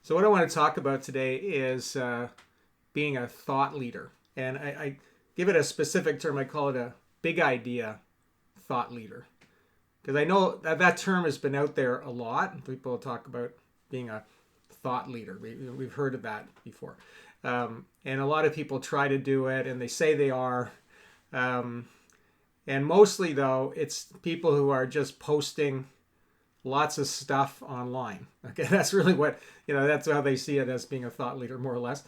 So what I want to talk about today is being a thought leader. And I give it a specific term. I call it a big idea thought leader. Because I know that term has been out there a lot. People talk about being a thought leader. We've heard of that before. And a lot of people try to do it and they say they are. And mostly, though, it's people who are just posting lots of stuff online. Okay, that's really what, that's how they see it as being a thought leader, more or less.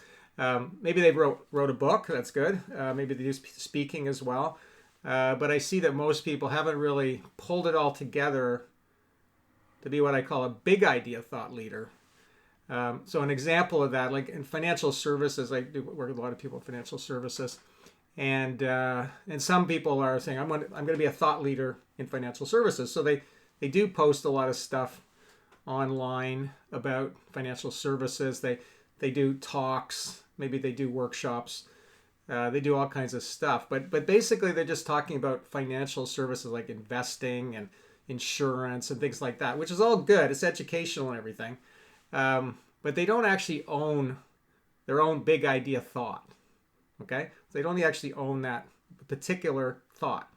Maybe they wrote a book. That's good. Maybe they do speaking as well. But I see that most people haven't really pulled it all together to be what I call a big idea thought leader. So an example of that, like in financial services, I do work with a lot of people in financial services, and some people are saying I'm going to be a thought leader in financial services. So they do post a lot of stuff online about financial services. They do talks, maybe they do workshops. They do all kinds of stuff, but basically they're just talking about financial services like investing and insurance and things like that, which is all good. It's educational and everything, but they don't actually own their own big idea thought. Okay, they don't actually own that particular thought.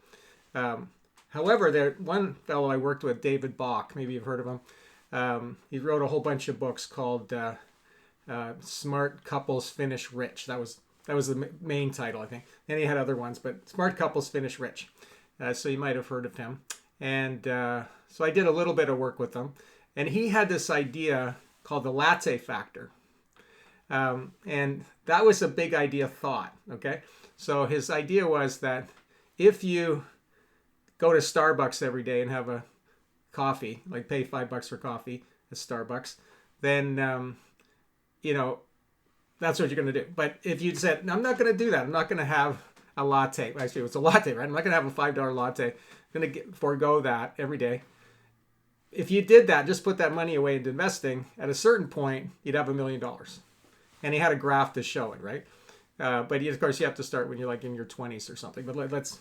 However, there one fellow I worked with, David Bach. Maybe you've heard of him. He wrote a whole bunch of books called "Smart Couples Finish Rich." That was the main title, I think. And he had other ones, but Smart Couples Finish Rich. So you might have heard of him. And so I did a little bit of work with him. And he had this idea called the latte factor. And that was a big idea thought, okay? So his idea was that if you go to Starbucks every day and have a coffee, like pay $5 for coffee at Starbucks, then, that's what you're going to do. But if you said, I'm not going to do that. I'm not going to have a latte. Actually, it's a latte, right? I'm not going to have a $5 latte. I'm going to forego that every day. If you did that, just put that money away into investing, at a certain point, you'd have $1 million. And he had a graph to show it, right? But of course, you have to start when you're like in your 20s or something. But let's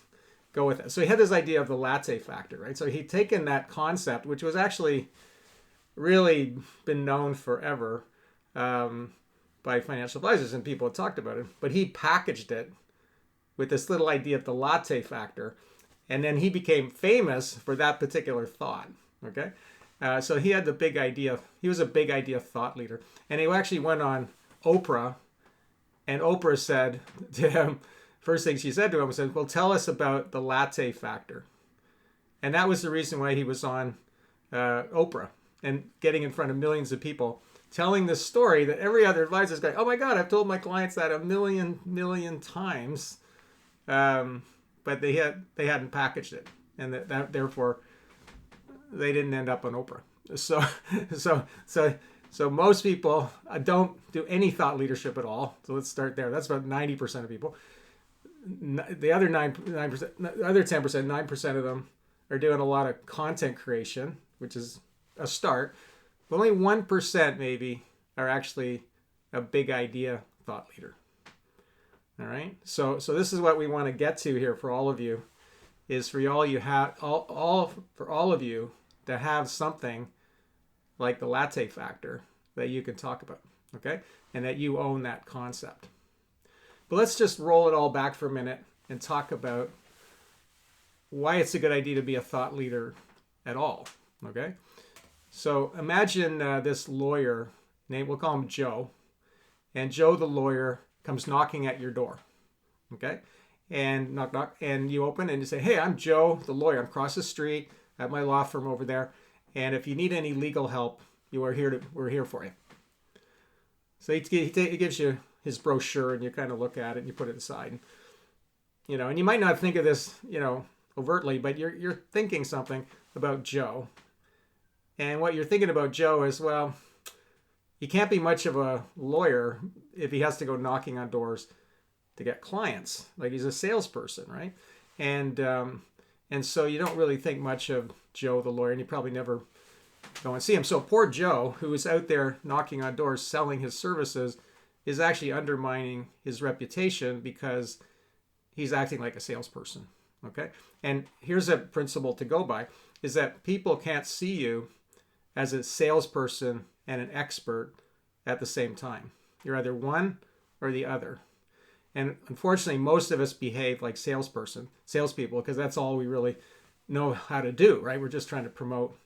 go with it. So he had this idea of the latte factor, right? So he'd taken that concept, which was actually really been known forever, by financial advisors, and people had talked about it, but he packaged it with this little idea of the latte factor, and then he became famous for that particular thought. Okay, so he had the big idea. He was a big idea thought leader, and he actually went on Oprah, and Oprah said to him, first thing she said to him was, "Well, tell us about the latte factor," and that was the reason why he was on Oprah and getting in front of millions of people, telling this story that every other advisor is going, oh my God, I've told my clients that a million times, but they hadn't packaged it, and that therefore they didn't end up on Oprah. So most people don't do any thought leadership at all. So let's start there. That's about 90% of people. The other 9%, the other 10%, 9% of them are doing a lot of content creation, which is a start. But only 1% maybe are actually a big idea thought leader. All right. So this is what we want to get to here for all of you, is for all you have for all of you to have something like the latte factor that you can talk about. Okay, and that you own that concept. But let's just roll it all back for a minute and talk about why it's a good idea to be a thought leader at all. Okay. So imagine this lawyer, we'll call him Joe, and Joe the lawyer comes knocking at your door, okay? And knock, knock, and you open and you say, hey, I'm Joe the lawyer. I'm across the street at my law firm over there, and if you need any legal help, we're here for you. So he gives you his brochure, and you kind of look at it and you put it aside, and you might not think of this, overtly, but you're thinking something about Joe. And what you're thinking about Joe is, well, he can't be much of a lawyer if he has to go knocking on doors to get clients. Like, he's a salesperson, right? And so you don't really think much of Joe the lawyer, and you probably never go and see him. So poor Joe, who is out there knocking on doors selling his services, is actually undermining his reputation because he's acting like a salesperson. Okay? And here's a principle to go by, is that people can't see you as a salesperson and an expert at the same time. You're either one or the other. And unfortunately, most of us behave like salespeople, because that's all we really know how to do, right? We're just trying to promote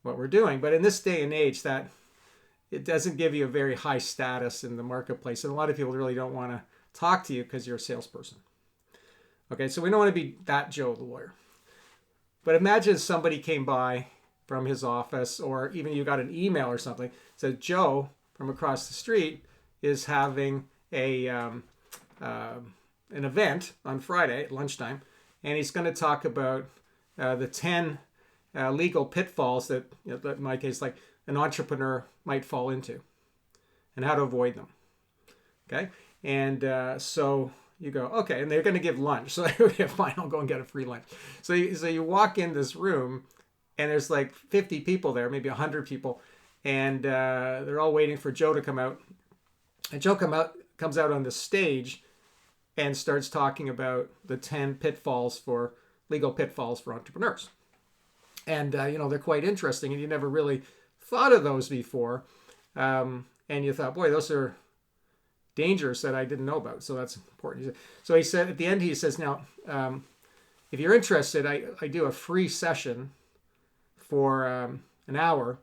what we're doing. But in this day and age, that it doesn't give you a very high status in the marketplace. And a lot of people really don't want to talk to you because you're a salesperson. Okay, so we don't want to be that Joe the lawyer. But imagine somebody came by from his office, or even you got an email or something, said Joe from across the street is having an event on Friday at lunchtime, and he's going to talk about the 10 legal pitfalls that, in my case, like an entrepreneur might fall into, and how to avoid them. Okay, and so you go, okay, and they're going to give lunch, so okay, fine, I'll go and get a free lunch. So you walk in this room, and there's like 50 people there, maybe 100 people, and they're all waiting for Joe to come out. And Joe comes out on the stage and starts talking about the 10 legal pitfalls for entrepreneurs. And, they're quite interesting, and you never really thought of those before. And you thought, boy, those are dangers that I didn't know about. So that's important. So he said, at the end, he says, now, if you're interested, I do a free session for an hour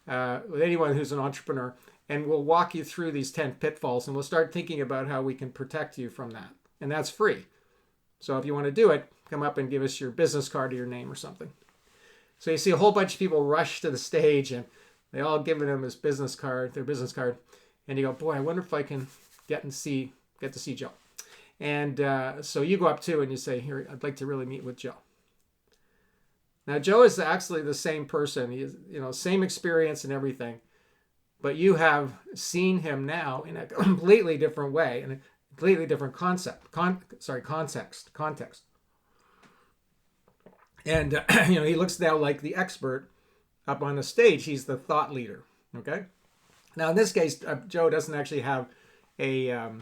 with anyone who's an entrepreneur, and we'll walk you through these 10 pitfalls, and we'll start thinking about how we can protect you from that. And that's free. So if you want to do it, come up and give us your business card or your name or something. So you see a whole bunch of people rush to the stage, and they all giving him their business card, and you go, boy, I wonder if I can get to see Joe. And so you go up too, and you say, here, I'd like to really meet with Joe. Now, Joe is actually the same person. He is, same experience and everything, but you have seen him now in a completely different way, in a completely different context. And he looks now like the expert up on the stage. He's the thought leader. Okay. Now, in this case, Joe doesn't actually have a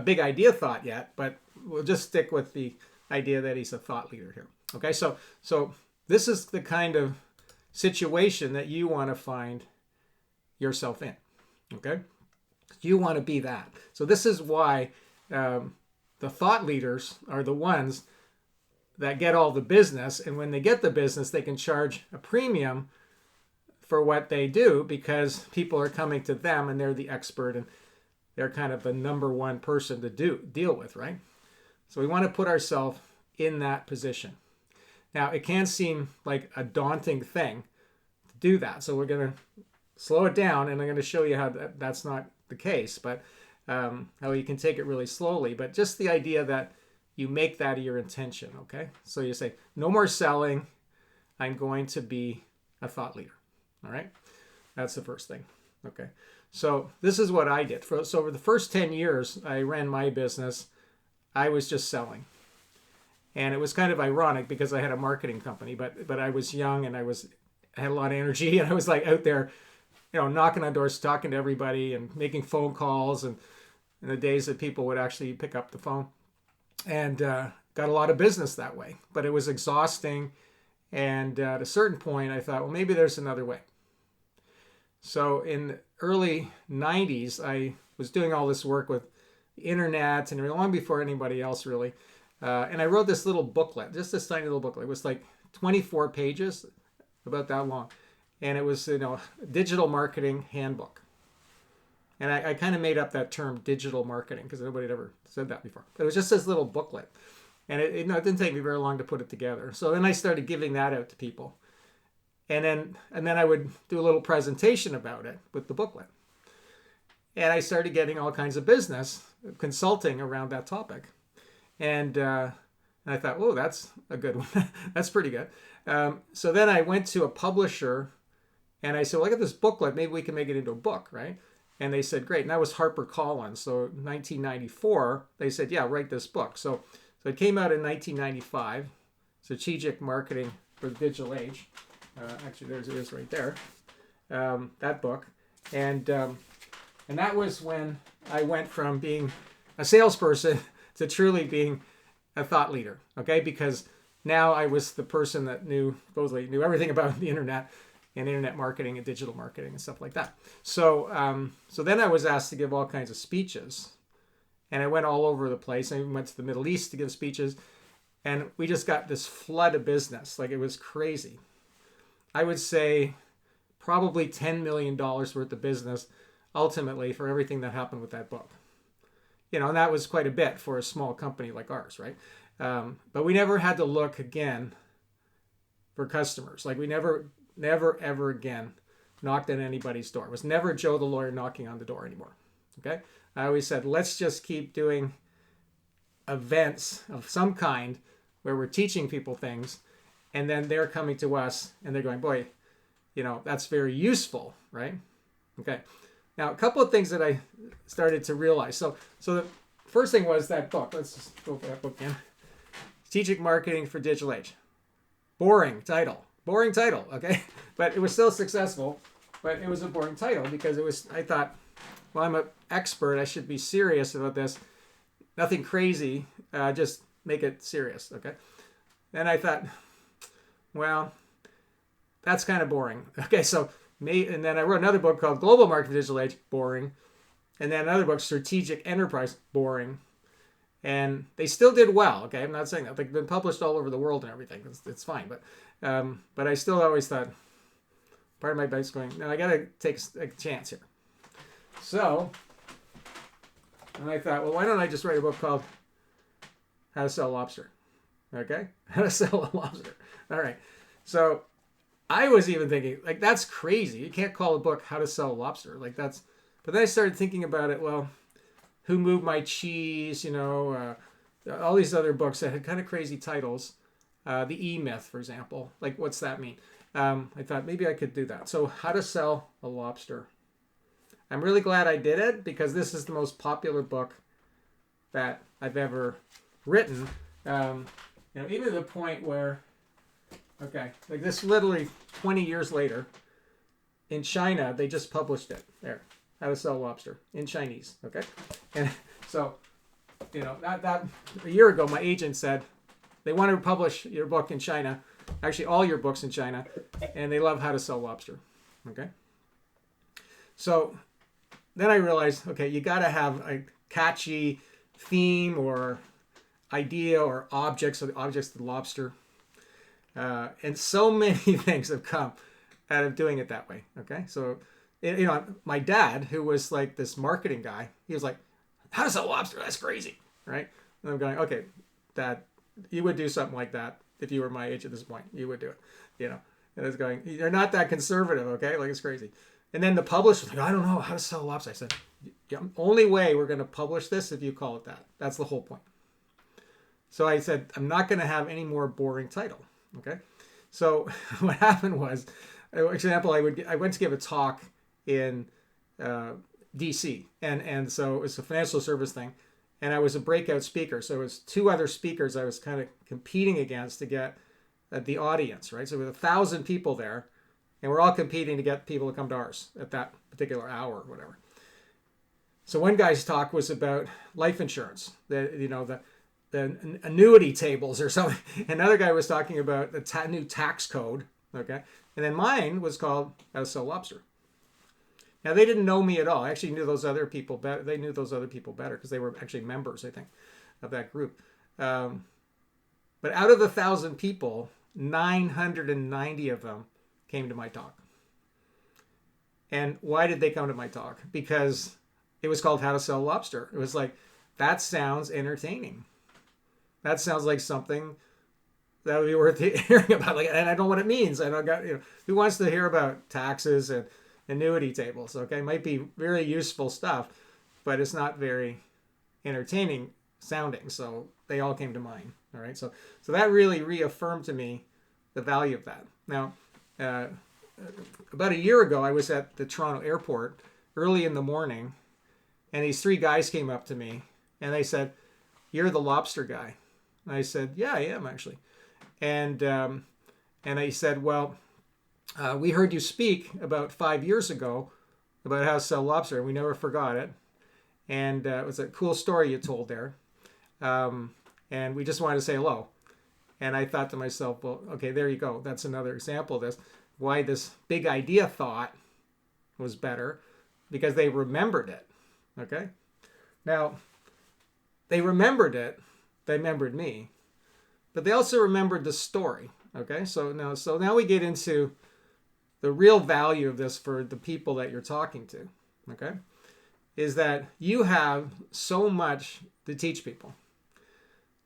big idea thought yet, but we'll just stick with the idea that he's a thought leader here. Okay. So this is the kind of situation that you want to find yourself in. Okay. You want to be that. So this is why the thought leaders are the ones that get all the business. And when they get the business, they can charge a premium for what they do, because people are coming to them and they're the expert, and they're kind of the number one person to deal with, right? So we want to put ourselves in that position. Now, it can seem like a daunting thing to do that. So we're going to slow it down, and I'm going to show you how that's not the case, but how you can take it really slowly. But just the idea that you make that your intention, okay? So you say, no more selling. I'm going to be a thought leader, all right? That's the first thing, okay? So this is what I did. So over the first 10 years I ran my business, I was just selling. And it was kind of ironic because I had a marketing company, but I was young, and I had a lot of energy, and I was like out there, knocking on doors, talking to everybody, and making phone calls, and in the days that people would actually pick up the phone, and got a lot of business that way. But it was exhausting, and at a certain point I thought, well, maybe there's another way. So in the early 90s, I was doing all this work with the internet, and long before anybody else really. And I wrote this little booklet, just this tiny little booklet. It was like 24 pages, about that long. And it was, digital marketing handbook. And I kind of made up that term, digital marketing, because nobody had ever said that before. But it was just this little booklet. And it didn't take me very long to put it together. So then I started giving that out to people. And then I would do a little presentation about it with the booklet. And I started getting all kinds of business consulting around that topic. And I thought, oh, that's a good one. That's pretty good. So then I went to a publisher, and I said, well, I got this booklet. Maybe we can make it into a book, right? And they said, great. And that was HarperCollins. So 1994, they said, yeah, write this book. So it came out in 1995, Strategic Marketing for the Digital Age. Actually, there's it is right there, that book. And that was when I went from being a salesperson to truly being a thought leader, okay? Because now I was the person that supposedly knew everything about the internet, and internet marketing and digital marketing and stuff like that. So so then I was asked to give all kinds of speeches, and I went all over the place. I even went to the Middle East to give speeches, and we just got this flood of business. Like, it was crazy. I would say probably $10 million worth of business ultimately for everything that happened with that book. You know, and that was quite a bit for a small company like ours, right? But we never had to look again for customers. Like, we never, ever again knocked at anybody's door. It was never Joe the lawyer knocking on the door anymore. Okay? I always said, let's just keep doing events of some kind where we're teaching people things, and then they're coming to us and they're going, boy, you know, that's very useful, right? Okay. Now, a couple of things that I started to realize. So the first thing was that book. Let's just go for that book again. Strategic Marketing for Digital Age. Boring title, okay? But it was still successful, but it was a boring title because I thought, well, I'm an expert. I should be serious about this. Nothing crazy, just make it serious, okay? And I thought, well, that's kind of boring. Okay, and then I wrote another book called Global Marketing for Digital Age, boring. And then another book, Strategic Enterprise, boring. And they still did well, okay? I'm not saying that. They've been published all over the world and everything. It's fine. But I still always thought, part of my brain's going, no, I got to take a chance here. So, and I thought, well, why don't I just write a book called How to Sell Lobster? Okay? How to Sell a Lobster. All right. So I was even thinking, like, that's crazy. You can't call a book How to Sell a Lobster. Like, that's, but then I started thinking about it, well, Who Moved My Cheese, you know, all these other books that had kind of crazy titles. The E-Myth, for example. Like, what's that mean? I thought maybe I could do that. So, How to Sell a Lobster. I'm really glad I did it because this is the most popular book that I've ever written. You know, even to the point where, okay, like this literally 20 years later, in China, they just published it. There, How to Sell a Lobster in Chinese, okay? And so, you know, that a year ago, my agent said they want to publish your book in China, actually all your books in China, and they love How to Sell Lobster, okay? So then I realized, okay, you got to have a catchy theme or idea or objects of the lobster. And so many things have come out of doing it that way, okay? So, you know, my dad, who was like this marketing guy, he was like, How to Sell Lobster? That's crazy, right? And I'm going, okay, Dad, you would do something like that if you were my age at this point. You would do it, you know? And I was going, you're not that conservative, okay? Like, it's crazy. And then the publisher was like, I don't know how to sell a lobster. I said, the only way we're going to publish this if you call it that. That's the whole point. So I said, I'm not going to have any more boring title, okay? So what happened was, for example, I went to give a talk in DC, and so it was a financial service thing, and I was a breakout speaker. So it was two other speakers I was kind of competing against to get the audience, right? So there were 1,000 people there, and we're all competing to get people to come to ours at that particular hour or whatever. So one guy's talk was about life insurance, the annuity tables or something. Another guy was talking about the new tax code, okay? And then mine was called How to Sell Lobster. Now, they didn't know me at all. I actually knew those other people better. They knew those other people better because they were actually members, I think, of that group. But out of the 1,000 people, 990 of them came to my talk. And why did they come to my talk? Because it was called How to Sell Lobster. It was like, that sounds entertaining. That sounds like something that would be worth hearing about. Like, and I don't know what it means. I don't got, who wants to hear about taxes and annuity tables? Okay, might be very useful stuff, but it's not very entertaining sounding. So they all came to mind. All right, so that really reaffirmed to me the value of that. Now, about a year ago, I was at the Toronto airport early in the morning, and these three guys came up to me, and they said, "You're the lobster guy." And I said, "Yeah, I am actually." And I said, "Well, we heard you speak about 5 years ago about how to sell lobster, and we never forgot it. And it was a cool story you told there. And we just wanted to say hello." And I thought to myself, well, okay, there you go. That's another example of this. why this big idea thought was better, because they remembered it. Okay? Now, they remembered it, they remembered me, but they also remembered the story. Okay? So now we get into the real value of this for the people that you're talking to. Okay? Is that you have so much to teach people.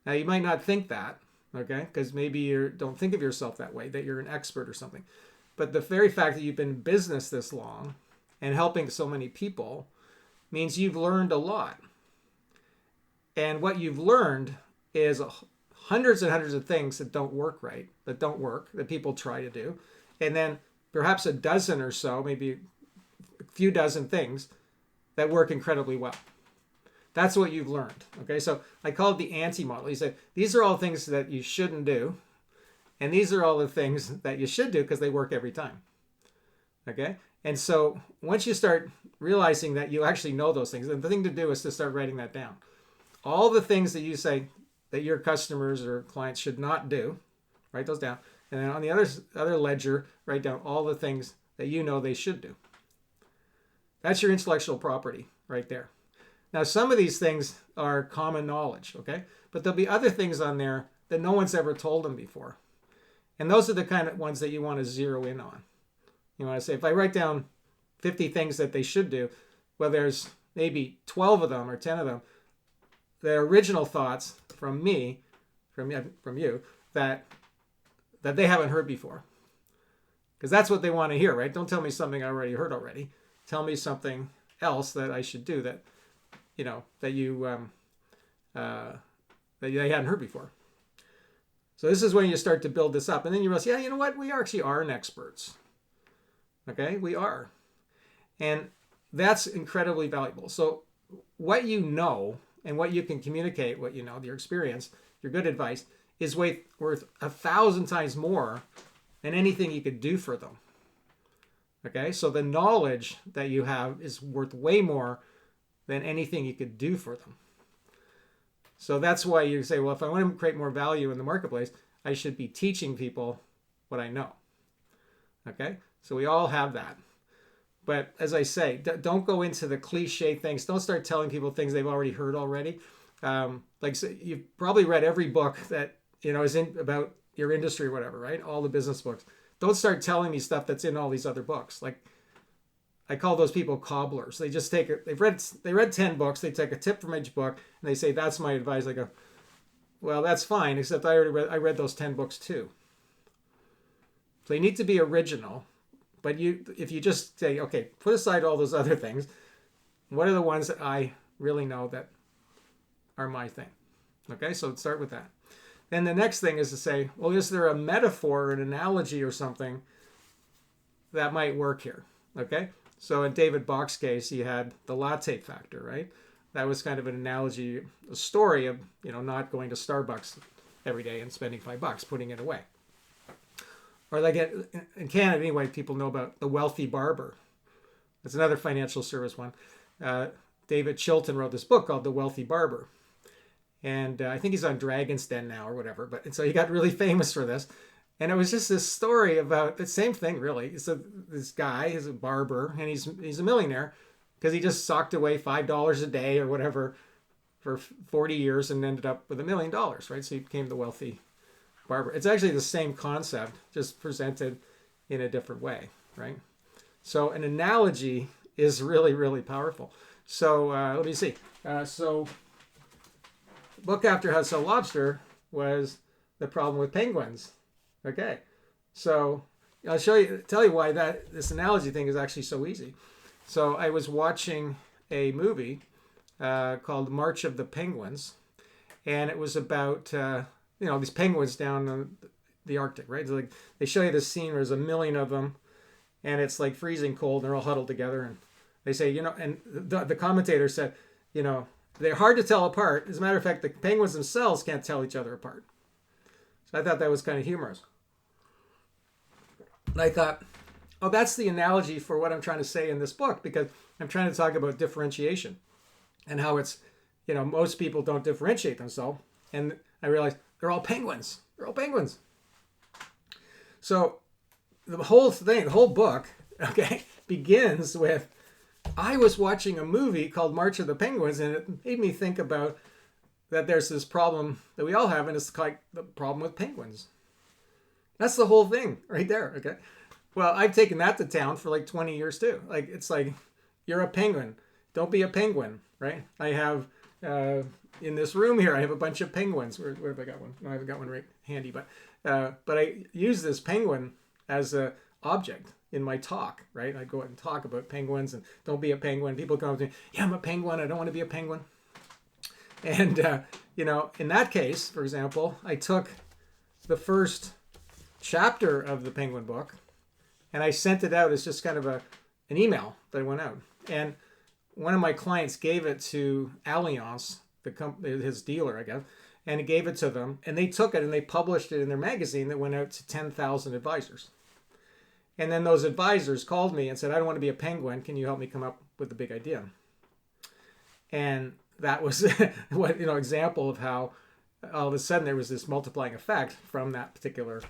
Now, you might not think that, okay? Because maybe you don't think of yourself that way, that you're an expert or something. But the very fact that you've been in business this long and helping so many people means you've learned a lot. And what you've learned is hundreds and hundreds of things that don't work right, that people try to do. And then perhaps a dozen or so, maybe a few dozen things that work incredibly well. That's what you've learned. Okay, so I call it the anti-model. He said, these are all things that you shouldn't do. And these are all the things that you should do because they work every time. Okay, and so once you start realizing that you actually know those things, then the thing to do is to start writing that down. All the things that you say that your customers or clients should not do, write those down. And then on the other ledger, write down all the things that you know they should do. That's your intellectual property right there. Now, some of these things are common knowledge, okay? But there'll be other things on there that no one's ever told them before. And those are the kind of ones that you want to zero in on. You want to say, if I write down 50 things that they should do, well, there's maybe 12 of them or 10 of them, the original thoughts from me, from you, that they haven't heard before. Because that's what they want to hear, right? Don't tell me something I already heard already. Tell me something else that I should do that they hadn't heard before. So this is when you start to build this up, and then you realize, yeah, you know what? We actually are experts. Okay, we are, and that's incredibly valuable. So what you know and what you can communicate, what you know, your experience, your good advice, is worth 1,000 times more than anything you could do for them. Okay, so the knowledge that you have is worth way more than anything you could do for them. So that's why you say, well, if I want to create more value in the marketplace, I should be teaching people what I know. Okay, so we all have that. But as I say, don't go into the cliche things. Don't start telling people things they've already heard already. Like you've probably read every book that is about your industry or whatever, right? All the business books. Don't start telling me stuff that's in all these other books. Like I call those people cobblers. They just they read 10 books. They take a tip from each book and they say, that's my advice. I go, well, that's fine, except I read those 10 books too. So you need to be original. But if you just say, okay, put aside all those other things, what are the ones that I really know that are my thing? Okay, so start with that. Then the next thing is to say, well, is there a metaphor or an analogy or something that might work here? Okay, so in David Bach's case, he had the latte factor, right? That was kind of an analogy, a story of, not going to Starbucks every day and spending $5, putting it away. Or like in Canada, anyway, people know about the wealthy barber. That's another financial service one. David Chilton wrote this book called The Wealthy Barber. And I think he's on Dragon's Den now or whatever. And so he got really famous for this. And it was just this story about the same thing, really. So this guy is a barber, and he's a millionaire because he just socked away $5 a day or whatever for 40 years and ended up with $1 million, right? So he became the wealthy barber. It's actually the same concept, just presented in a different way, right? So an analogy is really, really powerful. So let me see. So book after How to Sell Lobster was the problem with penguins. Okay, so I'll tell you why this analogy thing is actually so easy. So I was watching a movie called March of the Penguins, and it was about these penguins down in the Arctic, right? So like they show you this scene where there's 1 million of them, and it's like freezing cold, and they're all huddled together, and they say, and the commentator said, they're hard to tell apart. As a matter of fact, the penguins themselves can't tell each other apart. So I thought that was kind of humorous. And I thought, oh, that's the analogy for what I'm trying to say in this book, because I'm trying to talk about differentiation and how it's, most people don't differentiate themselves. And I realized they're all penguins. They're all penguins. So the whole thing, the whole book, okay, begins with, I was watching a movie called March of the Penguins, and it made me think about that there's this problem that we all have, and it's like the problem with penguins. That's the whole thing right there, okay? Well, I've taken that to town for like 20 years too. Like, it's like, you're a penguin. Don't be a penguin, right? I have, in this room here, I have a bunch of penguins. Where have I got one? No, I haven't got one right handy, but I use this penguin as a object in my talk, right? I go out and talk about penguins and don't be a penguin. People come up to me, yeah, I'm a penguin. I don't want to be a penguin. And, in that case, for example, I took the first chapter of the penguin book and I sent it out as just kind of an email that went out. And one of my clients gave it to Allianz, his dealer, I guess, and he gave it to them. And they took it and they published it in their magazine that went out to 10,000 advisors. And then those advisors called me and said, I don't want to be a penguin. Can you help me come up with a big idea? And that was what example of how all of a sudden there was this multiplying effect from that particular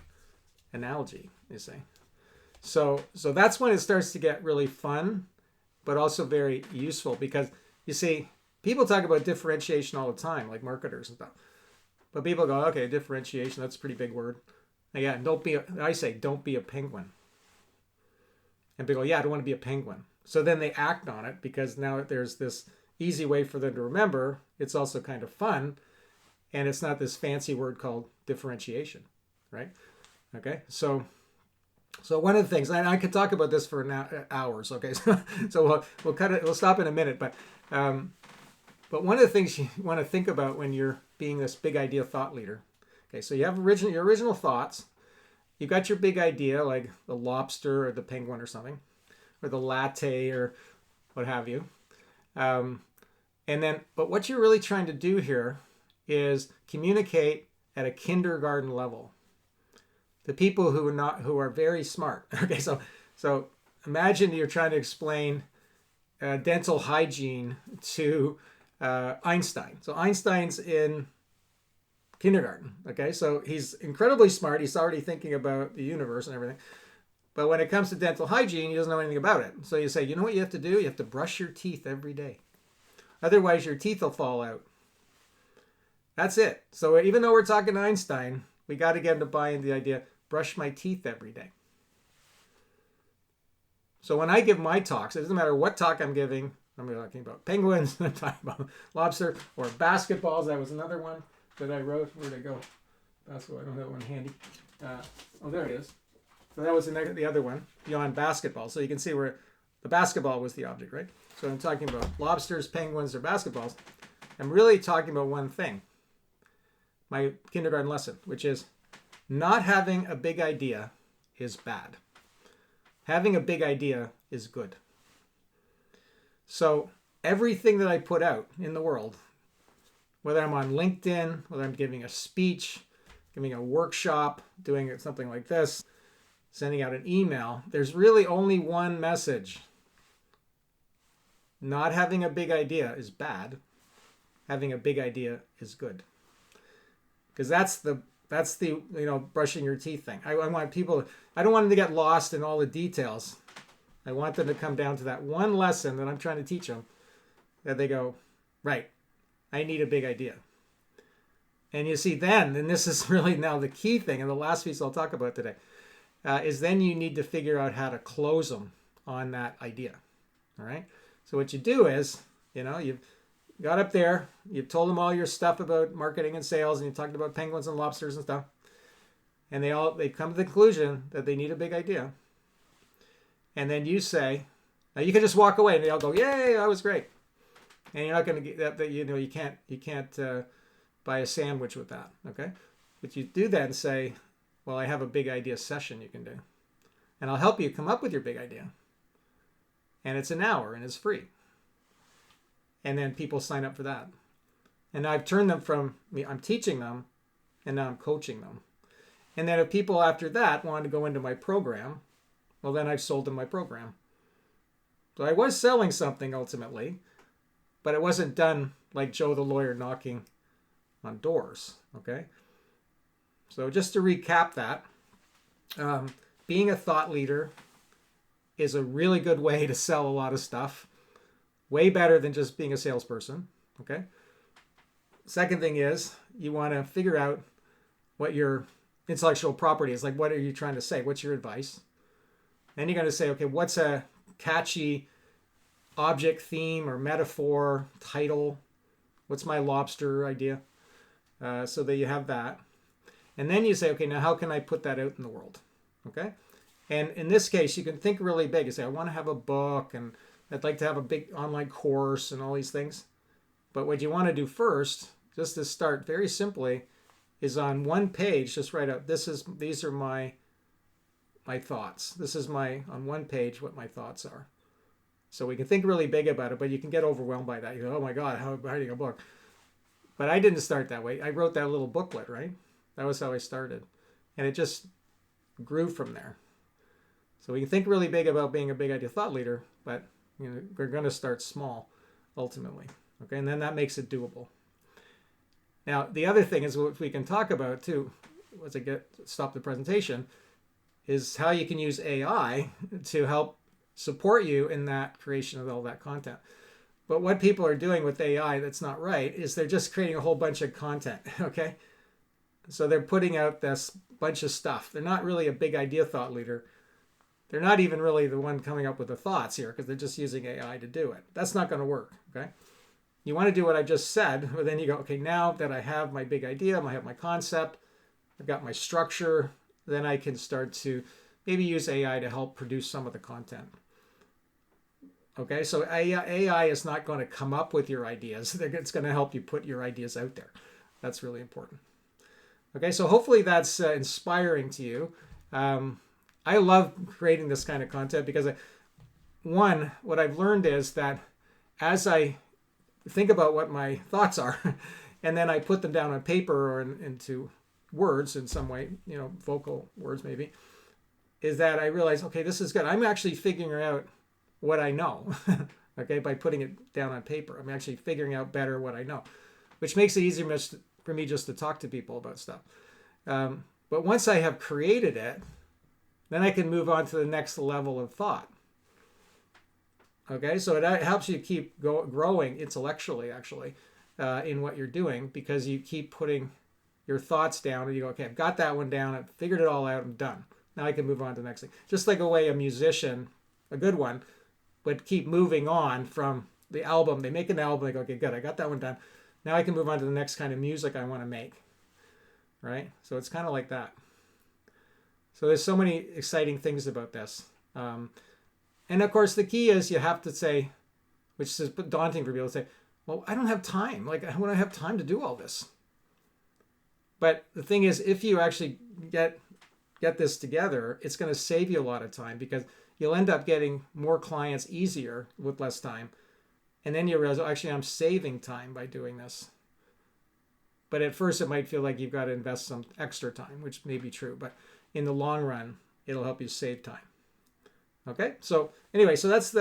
analogy, you see. So that's when it starts to get really fun, but also very useful, because you see, people talk about differentiation all the time, like marketers and stuff. But people go, okay, differentiation, that's a pretty big word. Yeah, don't be a penguin. And people go, yeah, I don't want to be a penguin. So then they act on it, because now there's this easy way for them to remember. It's also kind of fun. And it's not this fancy word called differentiation, right? Okay, so one of the things, and I could talk about this for hours, okay? So we'll cut it, we'll stop in a minute, but one of the things you want to think about when you're being this big idea thought leader, okay, so you have your original thoughts, you got your big idea, like the lobster or the penguin or something, or the latte or what have you. But what you're really trying to do here is communicate at a kindergarten level to people who are very smart. Okay, so imagine you're trying to explain dental hygiene to Einstein. So Einstein's in kindergarten. Okay, so he's incredibly smart. He's already thinking about the universe and everything. But when it comes to dental hygiene, he doesn't know anything about it. So you say, you know what you have to do? You have to brush your teeth every day. Otherwise, your teeth will fall out. That's it. So even though we're talking Einstein, we got to get him to buy into the idea, brush my teeth every day. So when I give my talks, it doesn't matter what talk I'm giving. I'm talking about penguins, I'm talking about lobster, or basketballs. That was another one that I wrote. Where'd it go? Basketball, I don't have one handy. There it is. So that was the other one, beyond basketball. So you can see where the basketball was the object, right? So I'm talking about lobsters, penguins, or basketballs. I'm really talking about one thing. My kindergarten lesson, which is not having a big idea is bad. Having a big idea is good. So everything that I put out in the world, whether I'm on LinkedIn, whether I'm giving a speech, giving a workshop, doing something like this, sending out an email, there's really only one message. Not having a big idea is bad. Having a big idea is good. Because that's the brushing your teeth thing. I want people, I don't want them to get lost in all the details. I want them to come down to that one lesson that I'm trying to teach them, that they go, right, I need a big idea. And you see then, and this is really now the key thing, and the last piece I'll talk about today, is then you need to figure out how to close them on that idea. All right? So what you do is, you've got up there, you've told them all your stuff about marketing and sales, and you talked about penguins and lobsters and stuff. And they come to the conclusion that they need a big idea. And then you say, now you can just walk away and they all go, yay, that was great. And you're not going to get that, you can't buy a sandwich with that. Okay. But you do then say, well, I have a big idea session you can do. And I'll help you come up with your big idea. And it's an hour and it's free. And then people sign up for that. And I've turned them from, I'm teaching them, and now I'm coaching them. And then if people after that want to go into my program, well, then I've sold them my program. So I was selling something ultimately, but it wasn't done like Joe the lawyer knocking on doors, okay? So just to recap that, being a thought leader is a really good way to sell a lot of stuff. Way better than just being a salesperson. Okay. Second thing is you want to figure out what your intellectual property is. Like, what are you trying to say? What's your advice? Then you're going to say, okay, what's a catchy object, theme, or metaphor, title? What's my lobster idea? So that you have that. And then you say, okay, now how can I put that out in the world? Okay. And in this case, you can think really big and say, I want to have a book, and I'd like to have a big online course and all these things. But what you want to do first, just to start very simply, is on one page, just write out, these are my thoughts. This is on one page, what my thoughts are. So we can think really big about it, but you can get overwhelmed by that. You go, oh my God, how writing a book? But I didn't start that way. I wrote that little booklet, right? That was how I started. And it just grew from there. So we can think really big about being a big idea thought leader, but we're going to start small ultimately. Okay, and then that makes it doable. Now, the other thing is what we can talk about too, once I stop the presentation, is how you can use AI to help support you in that creation of all that content. But what people are doing with AI that's not right is they're just creating a whole bunch of content, okay? So they're putting out this bunch of stuff. They're not really a big idea thought leader. They're not even really the one coming up with the thoughts here because they're just using AI to do it. That's not going to work, okay? You want to do what I just said, but then you go, okay, now that I have my big idea, I have my concept, I've got my structure, then I can start to maybe use AI to help produce some of the content. Okay, so AI is not going to come up with your ideas. It's going to help you put your ideas out there. That's really important. Okay, so hopefully that's inspiring to you. I love creating this kind of content because, what I've learned is that as I think about what my thoughts are, and then I put them down on paper or into words in some way, vocal words maybe, is that I realize, okay, this is good. I'm actually figuring out what I know, okay, by putting it down on paper. I'm actually figuring out better what I know, which makes it easier for me just to talk to people about stuff. But once I have created it, then I can move on to the next level of thought. Okay, so it helps you keep growing intellectually, actually, in what you're doing, because you keep putting your thoughts down and you go, okay, I've got that one down, I've figured it all out, I'm done. Now I can move on to the next thing. Just like a way a musician, a good one, would keep moving on from the album. They make an album, they go, okay, good, I got that one done. Now I can move on to the next kind of music I want to make, right? So it's kind of like that. So there's so many exciting things about this. And of course, the key is you have to say, which is daunting for people to say, well, I don't have time. Like, when I have time to do all this. But the thing is, if you actually get this together, it's going to save you a lot of time because you'll end up getting more clients easier with less time. And then you realize, oh, actually, I'm saving time by doing this. But at first, it might feel like you've got to invest some extra time, which may be true. But in the long run, it'll help you save time. Okay, so anyway, so that's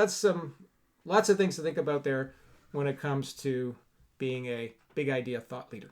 lots of things to think about there when it comes to being a big idea thought leader.